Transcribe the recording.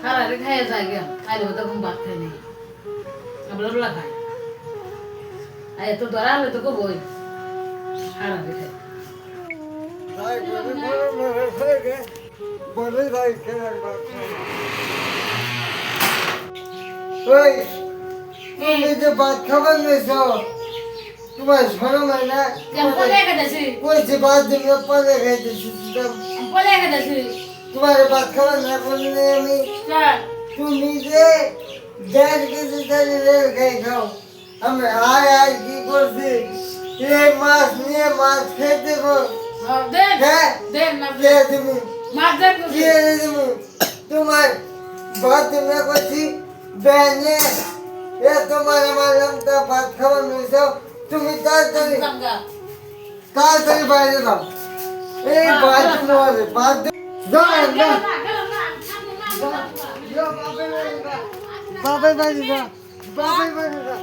সারারে খাইয়া যায় গে খাইলে তখন ভাত খাই নি আমরা রোলা খাই আর এত ধরা হলে তো কবই সারারে খাই ওই তুমি যে ভাত খাবার নিয়েছ তোমার শরম হয় না পলে খাইতেছি কইছি ভাত দিবে পরে খাইতেছি পলে খাইতেছি তোমার ভাত খাবার না করলে আমি তুমি যে 1.5 কেজি চালের খাই খাও আমি আয় আয় কি করছি এই মাছ নিয়ে মাছ খেতে গো দেন হ্যাঁ দেন না কে তুমি মাছ দেন কে তুমি তোমার ভাত দিবে করছি বেনে এ তোমার আমার লঙ্কা ভাত খাবার নিয়েছ তুমি তাড়াতাড়ি তাড়াতাড়ি বাইরে যাও এই ভাত তোমার ভাত যাও যাও বাপের বাড়ি যা বাপের বাড়ি যা